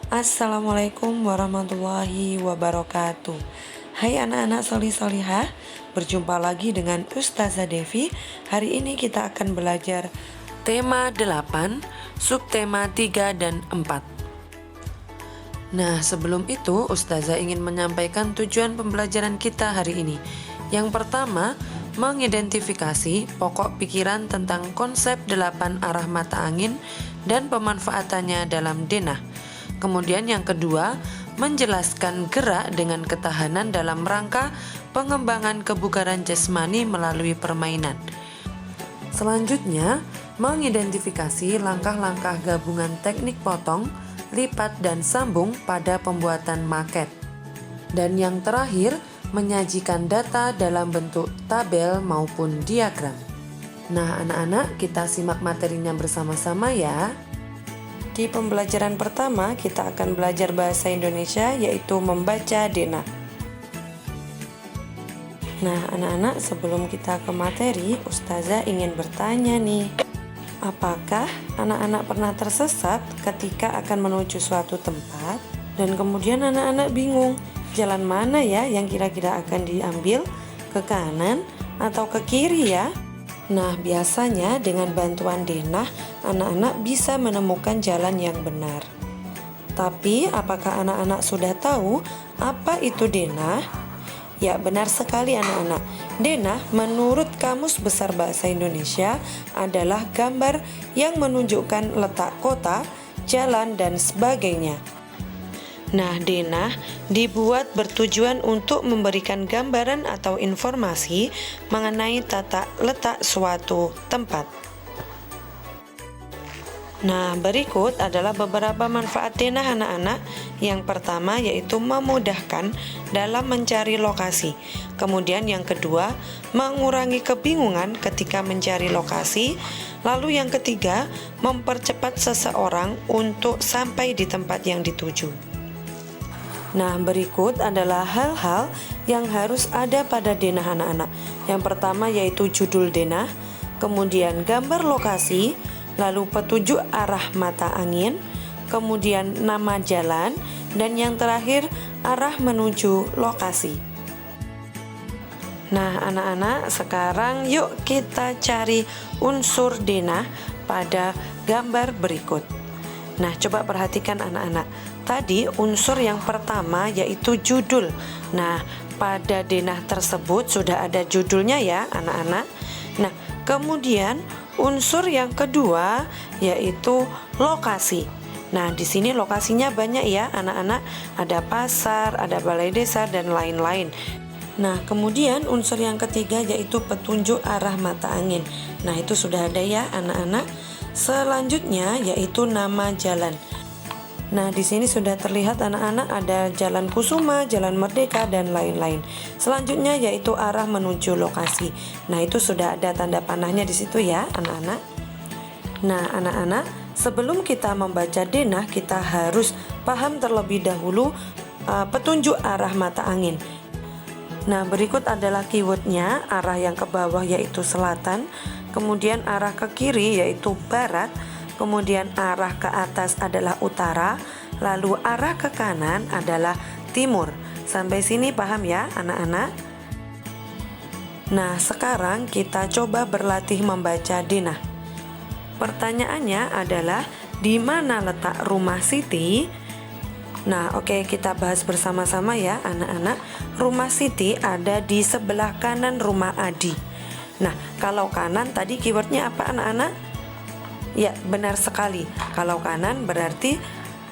Assalamualaikum warahmatullahi wabarakatuh. Hai anak-anak solih-solihah, berjumpa lagi dengan Ustazah Devi. Hari ini kita akan belajar tema 8, subtema 3 dan 4. Nah, sebelum itu Ustazah ingin menyampaikan tujuan pembelajaran kita hari ini. Yang pertama, mengidentifikasi pokok pikiran tentang konsep 8 arah mata angin dan pemanfaatannya dalam denah. Kemudian yang kedua, menjelaskan gerak dengan ketahanan dalam rangka pengembangan kebugaran jasmani melalui permainan. Selanjutnya, mengidentifikasi langkah-langkah gabungan teknik potong, lipat, dan sambung pada pembuatan maket. Dan yang terakhir, menyajikan data dalam bentuk tabel maupun diagram. Nah, anak-anak, kita simak materinya bersama-sama ya. Di pembelajaran pertama, kita akan belajar bahasa Indonesia, yaitu membaca denah. Nah, anak-anak, sebelum kita ke materi, Ustazah ingin bertanya nih. Apakah anak-anak pernah tersesat ketika akan menuju suatu tempat, dan kemudian anak-anak bingung, jalan mana ya yang kira-kira akan diambil, ke kanan atau ke kiri ya? Nah, biasanya dengan bantuan denah, anak-anak bisa menemukan jalan yang benar. Tapi, apakah anak-anak sudah tahu apa itu denah? Ya, benar sekali anak-anak. Denah menurut Kamus Besar Bahasa Indonesia adalah gambar yang menunjukkan letak kota, jalan, dan sebagainya. Nah, denah dibuat bertujuan untuk memberikan gambaran atau informasi mengenai tata letak suatu tempat. Nah, berikut adalah beberapa manfaat denah anak-anak. Yang pertama yaitu memudahkan dalam mencari lokasi. Kemudian yang kedua, mengurangi kebingungan ketika mencari lokasi. Lalu yang ketiga, mempercepat seseorang untuk sampai di tempat yang dituju. Nah, berikut adalah hal-hal yang harus ada pada denah anak-anak. Yang pertama yaitu judul denah, kemudian gambar lokasi, lalu petunjuk arah mata angin, kemudian nama jalan, dan yang terakhir arah menuju lokasi. Nah, anak-anak, sekarang yuk kita cari unsur denah pada gambar berikut. Nah, coba perhatikan anak-anak. Tadi unsur yang pertama yaitu judul. Nah, pada denah tersebut sudah ada judulnya ya anak-anak. Nah, kemudian unsur yang kedua yaitu lokasi. Nah, di sini lokasinya banyak ya anak-anak. Ada pasar, ada balai desa, dan lain-lain. Nah, kemudian unsur yang ketiga yaitu petunjuk arah mata angin. Nah, itu sudah ada ya anak-anak. Selanjutnya yaitu nama jalan. Nah, di sini sudah terlihat anak-anak ada Jalan Kusuma, Jalan Merdeka, dan lain-lain. Selanjutnya yaitu arah menuju lokasi. Nah, itu sudah ada tanda panahnya di situ ya, anak-anak. Nah, anak-anak, sebelum kita membaca denah, kita harus paham terlebih dahulu petunjuk arah mata angin. Nah, berikut adalah keywordnya. Arah yang ke bawah yaitu selatan, kemudian arah ke kiri yaitu barat, kemudian arah ke atas adalah utara, lalu arah ke kanan adalah timur. Sampai sini paham ya anak-anak? Nah, sekarang kita coba berlatih membaca denah. Pertanyaannya adalah, di mana letak rumah Siti? Nah, oke, kita bahas bersama-sama ya anak-anak. Rumah Siti ada di sebelah kanan rumah Adi. Nah, kalau kanan tadi keywordnya apa anak-anak? Ya, benar sekali. Kalau kanan berarti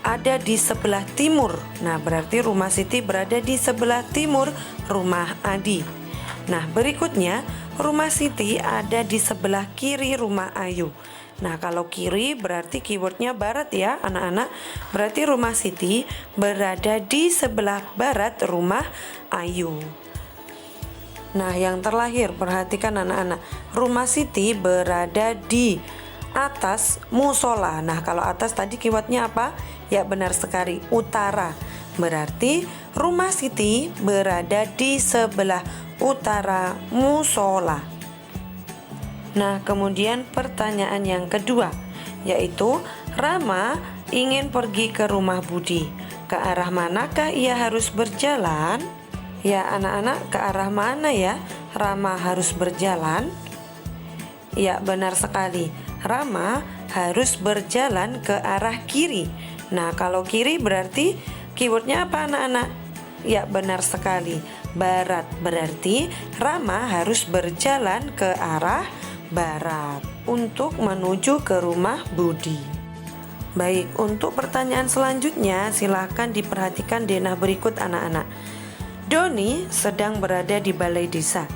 ada di sebelah timur. Nah, berarti rumah Siti berada di sebelah timur rumah Adi. Nah, berikutnya rumah Siti ada di sebelah kiri rumah Ayu. Nah, kalau kiri berarti keywordnya barat ya anak-anak. Berarti rumah Siti berada di sebelah barat rumah Ayu. Nah, yang terakhir perhatikan anak-anak. Rumah Siti berada di atas musola. Nah, kalau atas tadi keywordnya apa? Ya, benar sekali, utara. Berarti rumah Siti berada di sebelah utara musola. Nah, kemudian pertanyaan yang kedua yaitu Rama ingin pergi ke rumah Budi. Ke arah manakah ia harus berjalan? Ya anak-anak, ke arah mana ya Rama harus berjalan? Ya benar sekali, Rama harus berjalan ke arah kiri. Nah kalau kiri berarti keywordnya apa anak-anak? Ya benar sekali, barat. Berarti Rama harus berjalan ke arah barat untuk menuju ke rumah Budi. Baik, untuk pertanyaan selanjutnya silakan diperhatikan denah berikut anak-anak. Doni sedang berada di balai desa.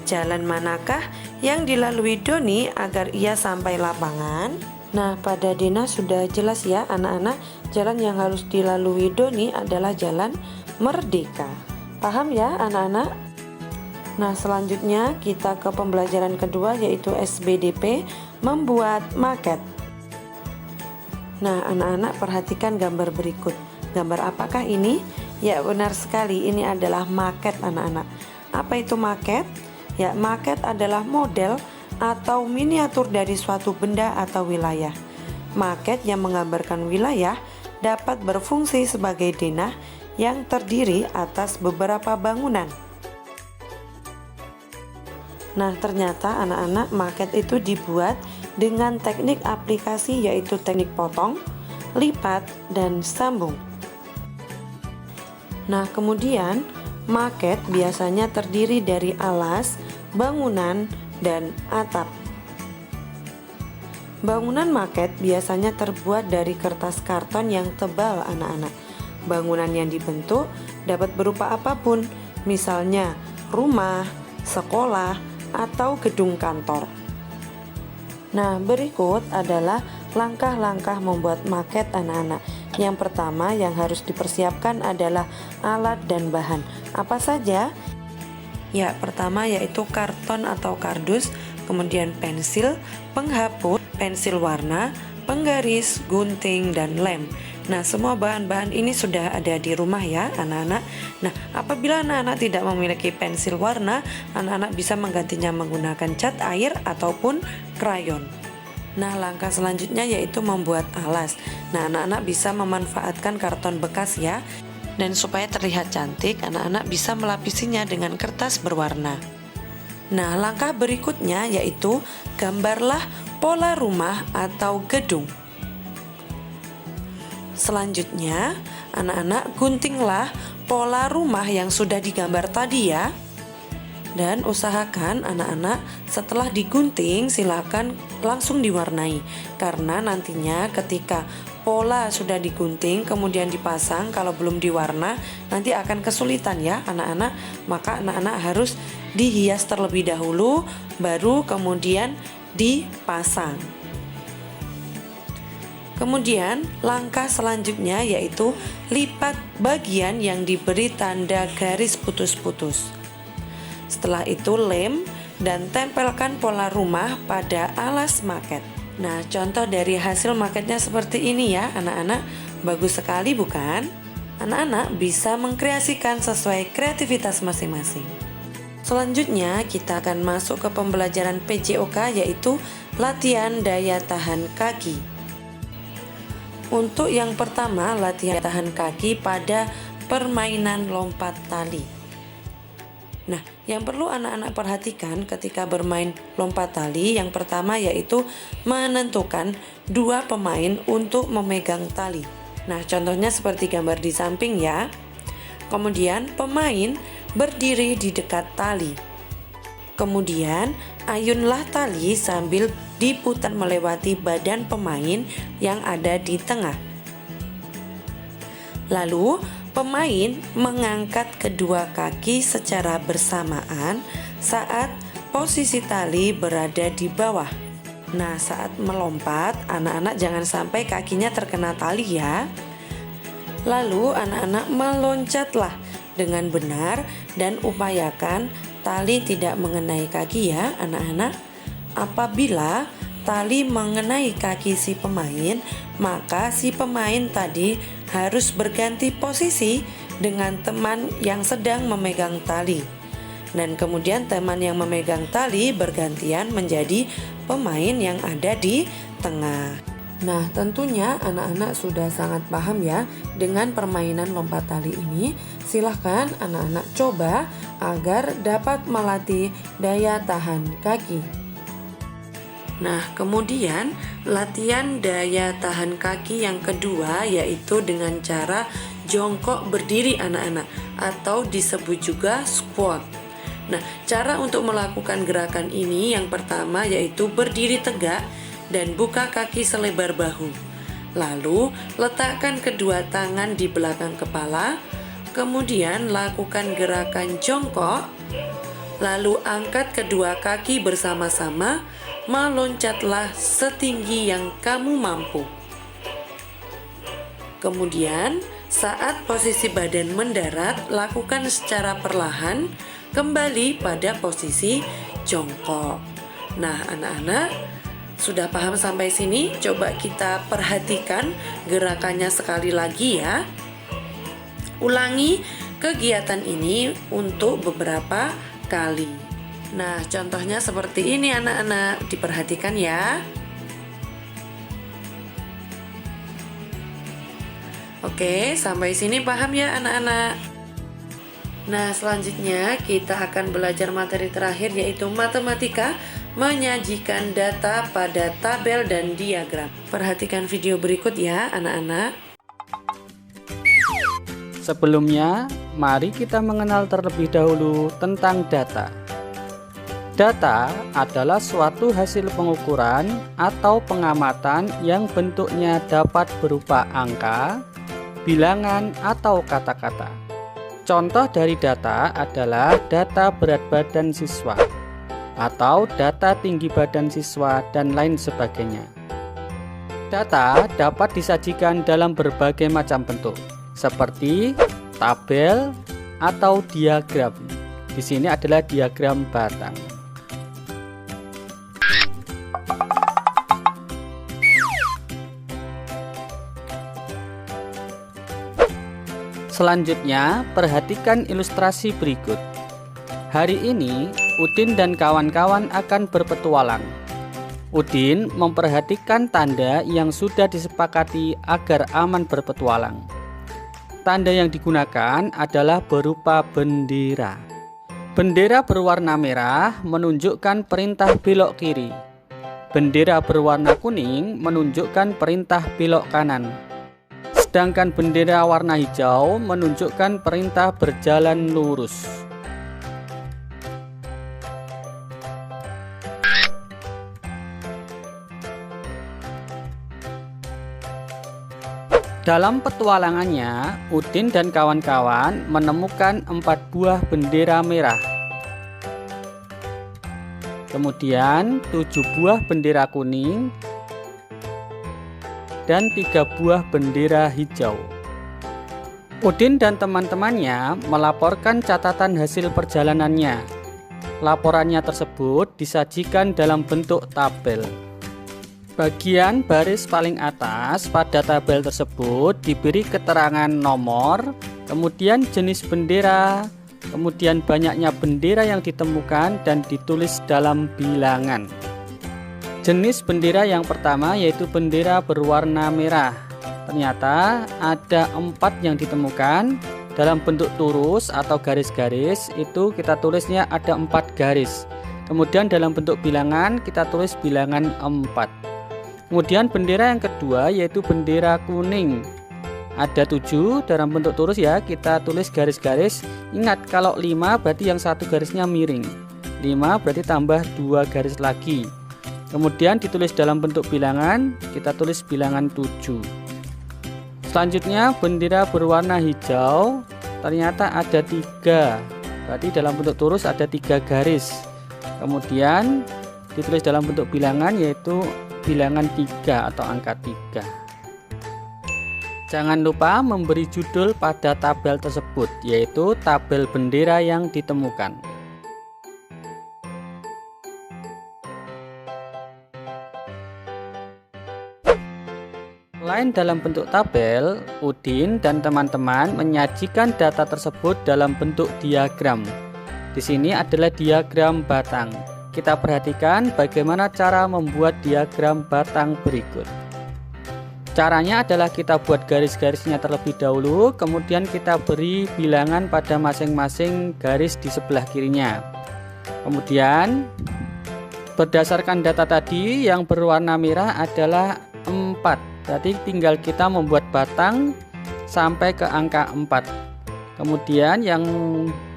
Jalan manakah yang dilalui Doni agar ia sampai lapangan? Nah, pada denah sudah jelas ya anak-anak, jalan yang harus dilalui Doni adalah jalan Merdeka. Paham ya anak-anak? Nah, selanjutnya kita ke pembelajaran kedua yaitu SBDP, membuat maket. Nah, anak-anak perhatikan gambar berikut. Gambar apakah ini? Ya, benar sekali, ini adalah maket anak-anak. Apa itu maket? Ya, maket adalah model atau miniatur dari suatu benda atau wilayah. Maket yang menggambarkan wilayah dapat berfungsi sebagai denah yang terdiri atas beberapa bangunan. Nah, ternyata anak-anak maket itu dibuat dengan teknik aplikasi yaitu teknik potong, lipat, dan sambung. Nah, kemudian maket biasanya terdiri dari alas, bangunan, dan atap. Bangunan maket biasanya terbuat dari kertas karton yang tebal anak-anak. Bangunan yang dibentuk dapat berupa apapun, misalnya rumah, sekolah, atau gedung kantor. Nah, berikut adalah langkah-langkah membuat maket anak-anak. Yang pertama yang harus dipersiapkan adalah alat dan bahan. Apa saja? Ya, pertama yaitu karton atau kardus, kemudian pensil, penghapus, pensil warna, penggaris, gunting, dan lem. Nah, semua bahan-bahan ini sudah ada di rumah ya anak-anak. Nah, apabila anak-anak tidak memiliki pensil warna, anak-anak bisa menggantinya menggunakan cat air ataupun krayon. Nah, langkah selanjutnya yaitu membuat alas. Nah, anak-anak bisa memanfaatkan karton bekas ya. Dan supaya terlihat cantik, anak-anak bisa melapisinya dengan kertas berwarna. Nah, langkah berikutnya yaitu gambarlah pola rumah atau gedung. Selanjutnya, anak-anak guntinglah pola rumah yang sudah digambar tadi ya. Dan usahakan anak-anak setelah digunting silakan langsung diwarnai. Karena nantinya ketika pola sudah digunting kemudian dipasang, kalau belum diwarna nanti akan kesulitan ya anak-anak. Maka anak-anak harus dihias terlebih dahulu baru kemudian dipasang. Kemudian langkah selanjutnya yaitu lipat bagian yang diberi tanda garis putus-putus. Setelah itu lem dan tempelkan pola rumah pada alas maket. Nah, contoh dari hasil maketnya seperti ini ya anak-anak. Bagus sekali bukan? Anak-anak bisa mengkreasikan sesuai kreativitas masing-masing. Selanjutnya kita akan masuk ke pembelajaran PJOK yaitu latihan daya tahan kaki. Untuk yang pertama, latihan tahan kaki pada permainan lompat tali. Nah, yang perlu anak-anak perhatikan ketika bermain lompat tali, yang pertama yaitu menentukan dua pemain untuk memegang tali. Nah, contohnya seperti gambar di samping ya. Kemudian pemain berdiri di dekat tali. Kemudian ayunlah tali sambil diputar melewati badan pemain yang ada di tengah. Lalu pemain mengangkat kedua kaki secara bersamaan saat posisi tali berada di bawah. Nah, saat melompat, anak-anak jangan sampai kakinya terkena tali ya. Lalu anak-anak meloncatlah dengan benar dan upayakan tali tidak mengenai kaki ya anak-anak. Apabila tali mengenai kaki si pemain, maka si pemain tadi harus berganti posisi dengan teman yang sedang memegang tali. Dan kemudian teman yang memegang tali bergantian menjadi pemain yang ada di tengah. Nah, tentunya anak-anak sudah sangat paham ya dengan permainan lompat tali ini. Silahkan anak-anak coba agar dapat melatih daya tahan kaki. Nah, kemudian latihan daya tahan kaki yang kedua yaitu dengan cara jongkok berdiri anak-anak atau disebut juga squat. Nah, cara untuk melakukan gerakan ini yang pertama yaitu berdiri tegak dan buka kaki selebar bahu. Lalu, letakkan kedua tangan di belakang kepala, kemudian lakukan gerakan jongkok, lalu angkat kedua kaki bersama-sama, meloncatlah setinggi yang kamu mampu. Kemudian, saat posisi badan mendarat, lakukan secara perlahan kembali pada posisi jongkok. Nah, anak-anak sudah paham sampai sini? Coba kita perhatikan gerakannya sekali lagi ya. Ulangi kegiatan ini untuk beberapa kali. Nah, contohnya seperti ini anak-anak, diperhatikan ya. Oke, sampai sini paham ya anak-anak? Nah, selanjutnya kita akan belajar materi terakhir yaitu matematika, menyajikan data pada tabel dan diagram. Perhatikan video berikut ya anak-anak. Sebelumnya, mari kita mengenal terlebih dahulu tentang data. Data adalah suatu hasil pengukuran atau pengamatan yang bentuknya dapat berupa angka, bilangan, atau kata-kata. Contoh dari data adalah data berat badan siswa atau data tinggi badan siswa dan lain sebagainya. Data dapat disajikan dalam berbagai macam bentuk, seperti tabel atau diagram. Di sini adalah diagram batang. Selanjutnya, perhatikan ilustrasi berikut. Hari ini, Udin dan kawan-kawan akan berpetualang. Udin memperhatikan tanda yang sudah disepakati agar aman berpetualang. Tanda yang digunakan adalah berupa bendera. Bendera berwarna merah menunjukkan perintah belok kiri. Bendera berwarna kuning menunjukkan perintah belok kanan. Sedangkan bendera warna hijau menunjukkan perintah berjalan lurus. Dalam petualangannya, Udin dan kawan-kawan menemukan 4 buah bendera merah. Kemudian 7 buah bendera kuning dan 3 buah bendera hijau. Udin dan teman-temannya melaporkan catatan hasil perjalanannya. Laporannya tersebut disajikan dalam bentuk tabel. Bagian baris paling atas pada tabel tersebut diberi keterangan nomor, kemudian jenis bendera, kemudian banyaknya bendera yang ditemukan dan ditulis dalam bilangan. Jenis bendera yang pertama yaitu bendera berwarna merah. Ternyata ada 4 yang ditemukan dalam bentuk turus atau garis-garis, itu kita tulisnya ada 4 garis. Kemudian dalam bentuk bilangan kita tulis bilangan 4. Kemudian bendera yang kedua yaitu bendera kuning. Ada 7 dalam bentuk turus ya, kita tulis garis-garis. Ingat kalau 5 berarti yang satu garisnya miring. 5 berarti tambah 2 garis lagi. Kemudian ditulis dalam bentuk bilangan, kita tulis bilangan 7. Selanjutnya bendera berwarna hijau, ternyata ada 3. Berarti dalam bentuk turus ada 3 garis. Kemudian ditulis dalam bentuk bilangan yaitu bilangan 3 atau angka 3. Jangan lupa memberi judul pada tabel tersebut, yaitu tabel bendera yang ditemukan. Selain dalam bentuk tabel, Udin dan teman-teman menyajikan data tersebut dalam bentuk diagram. Di sini adalah diagram batang. Kita perhatikan bagaimana cara membuat diagram batang berikut. Caranya adalah kita buat garis-garisnya terlebih dahulu, kemudian kita beri bilangan pada masing-masing garis di sebelah kirinya. Kemudian berdasarkan data tadi yang berwarna merah adalah 4. Berarti tinggal kita membuat batang sampai ke angka 4. Kemudian yang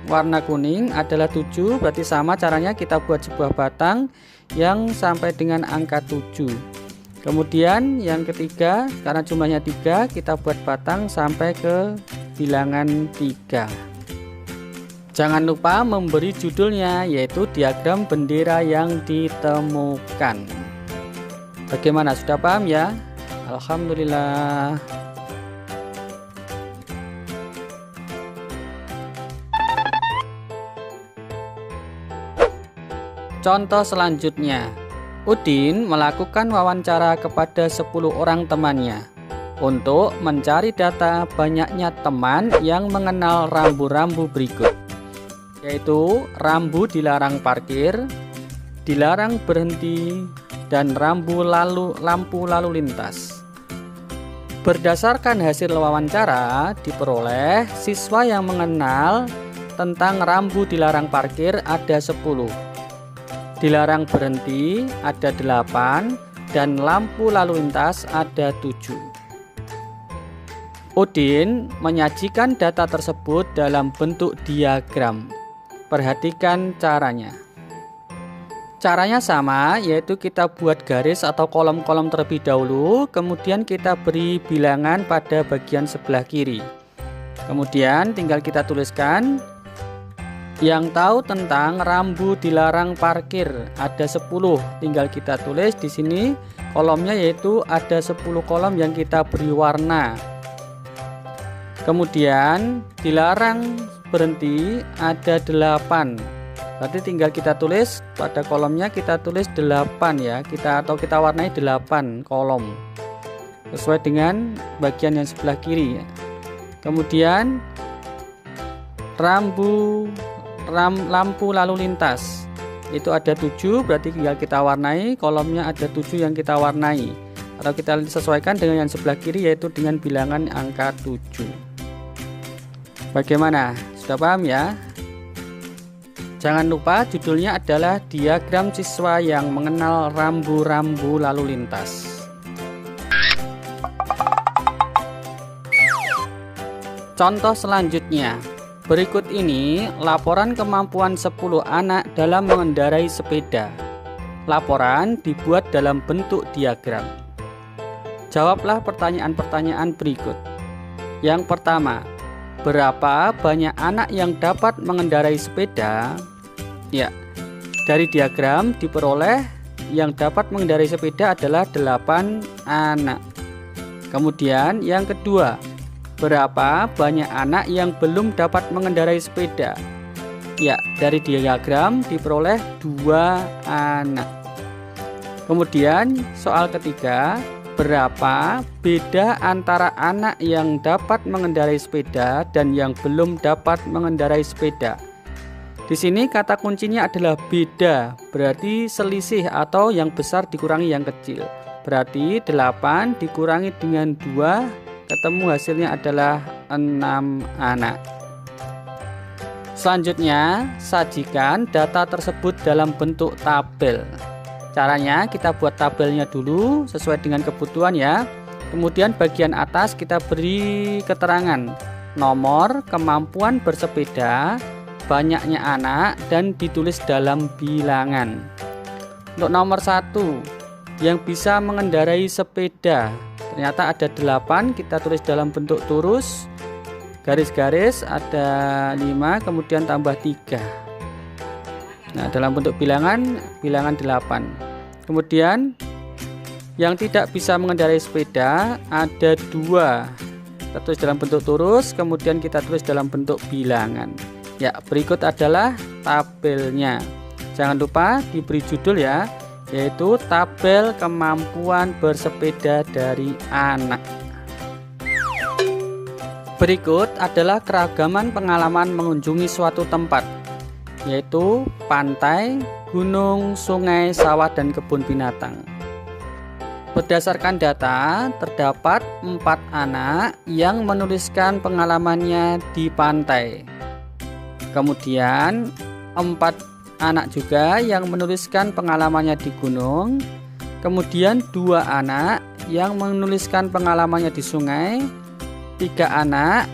warna kuning adalah 7, berarti sama caranya kita buat sebuah batang yang sampai dengan angka 7. Kemudian yang ketiga, karena jumlahnya 3, kita buat batang sampai ke bilangan 3. Jangan lupa memberi judulnya, yaitu diagram bendera yang ditemukan. Bagaimana, sudah paham ya? Alhamdulillah. Contoh selanjutnya, Udin melakukan wawancara kepada 10 orang temannya untuk mencari data banyaknya teman yang mengenal rambu-rambu berikut, yaitu rambu dilarang parkir, dilarang berhenti, dan lampu lalu lintas. Berdasarkan hasil wawancara diperoleh, siswa yang mengenal tentang rambu dilarang parkir ada 10, dilarang berhenti ada 8, dan lampu lalu lintas ada 7. Udin menyajikan data tersebut dalam bentuk diagram. Perhatikan caranya. Caranya sama, yaitu kita buat garis atau kolom-kolom terlebih dahulu, kemudian kita beri bilangan pada bagian sebelah kiri. Kemudian tinggal kita tuliskan yang tahu tentang rambu dilarang parkir ada 10, tinggal kita tulis di sini kolomnya, yaitu ada 10 kolom yang kita beri warna. Kemudian dilarang berhenti ada 8, berarti tinggal kita tulis pada kolomnya, kita tulis 8 ya, kita warnai 8 kolom sesuai dengan bagian yang sebelah kiri ya. Kemudian lampu lalu lintas itu ada 7, berarti tinggal kita warnai kolomnya, ada 7 yang kita warnai, atau kita sesuaikan dengan yang sebelah kiri, yaitu dengan bilangan angka 7. Bagaimana, sudah paham ya? Jangan lupa judulnya adalah diagram siswa yang mengenal rambu-rambu lalu lintas. Contoh selanjutnya, berikut ini laporan kemampuan 10 anak dalam mengendarai sepeda. Laporan dibuat dalam bentuk diagram. Jawablah pertanyaan-pertanyaan berikut. Yang pertama, berapa banyak anak yang dapat mengendarai sepeda? Ya, dari diagram diperoleh yang dapat mengendarai sepeda adalah 8 anak. Kemudian yang kedua, berapa banyak anak yang belum dapat mengendarai sepeda? Ya, dari diagram diperoleh 2 anak. Kemudian soal ketiga, berapa beda antara anak yang dapat mengendarai sepeda dan yang belum dapat mengendarai sepeda? Di sini kata kuncinya adalah beda, berarti selisih atau yang besar dikurangi yang kecil. Berarti 8 dikurangi dengan 2, ketemu hasilnya adalah 6 anak. Selanjutnya, sajikan data tersebut dalam bentuk tabel. Caranya kita buat tabelnya dulu sesuai dengan kebutuhan ya. Kemudian bagian atas kita beri keterangan nomor, kemampuan bersepeda, banyaknya anak, dan ditulis dalam bilangan. Untuk nomor 1 yang bisa mengendarai sepeda, ternyata ada 8, kita tulis dalam bentuk turus, garis-garis ada 5, kemudian tambah 3. Nah, dalam bentuk bilangan 8. Kemudian yang tidak bisa mengendarai sepeda ada 2, kita tulis dalam bentuk turus, kemudian kita tulis dalam bentuk bilangan. Ya, berikut adalah tabelnya. Jangan lupa diberi judul ya, yaitu tabel kemampuan bersepeda dari anak. Berikut adalah keragaman pengalaman mengunjungi suatu tempat, yaitu pantai, gunung, sungai, sawah, dan kebun binatang. Berdasarkan data, terdapat 4 anak yang menuliskan pengalamannya di pantai. Kemudian 4 anak juga yang menuliskan pengalamannya di gunung. Kemudian 2 anak yang menuliskan pengalamannya di sungai, 3 anak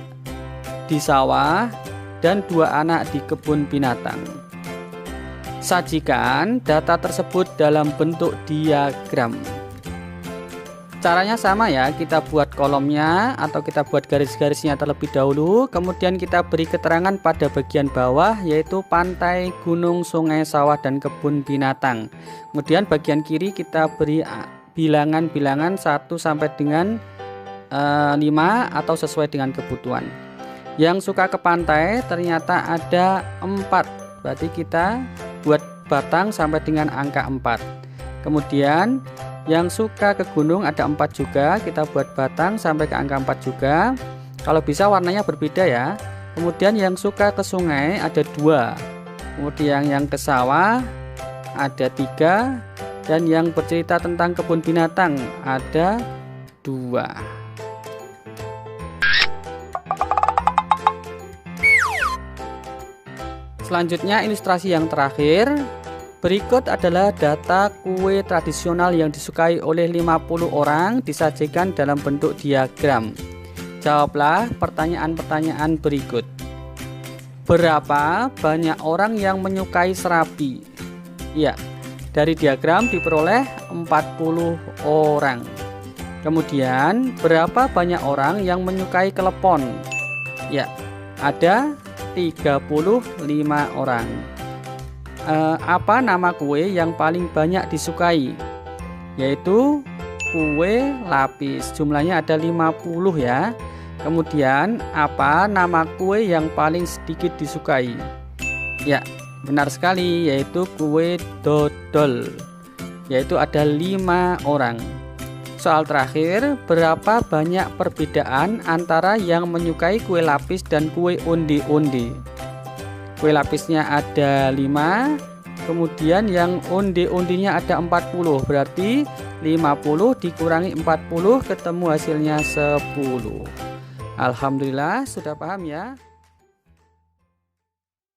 di sawah, dan 2 anak di kebun binatang. Sajikan data tersebut dalam bentuk diagram. Caranya sama ya, kita buat kolomnya atau kita buat garis-garisnya terlebih dahulu, kemudian kita beri keterangan pada bagian bawah yaitu pantai, gunung, sungai, sawah, dan kebun binatang. Kemudian bagian kiri kita beri bilangan-bilangan 1 sampai dengan 5 atau sesuai dengan kebutuhan. Yang suka ke pantai ternyata ada 4, berarti kita buat batang sampai dengan angka 4. Kemudian yang suka ke gunung ada 4 juga, kita buat batang sampai ke angka 4 juga. Kalau bisa warnanya berbeda ya. Kemudian yang suka ke sungai ada 2. Kemudian yang ke sawah ada 3. Dan yang bercerita tentang kebun binatang ada 2. Selanjutnya ilustrasi yang terakhir. Berikut adalah data kue tradisional yang disukai oleh 50 orang disajikan dalam bentuk diagram. Jawablah pertanyaan-pertanyaan berikut. Berapa banyak orang yang menyukai serabi? Ya, dari diagram diperoleh 40 orang. Kemudian, berapa banyak orang yang menyukai klepon? Ya, ada 35 orang. Apa nama kue yang paling banyak disukai? Yaitu kue lapis, jumlahnya ada 50 ya. Kemudian apa nama kue yang paling sedikit disukai? Ya, benar sekali, yaitu kue dodol, yaitu ada 5 orang. Soal terakhir, berapa banyak perbedaan antara yang menyukai kue lapis dan kue onde-onde? Kue lapisnya ada 5, kemudian yang onde-ondenya ada 40, berarti 50 dikurangi 40 ketemu hasilnya 10. Alhamdulillah sudah paham ya.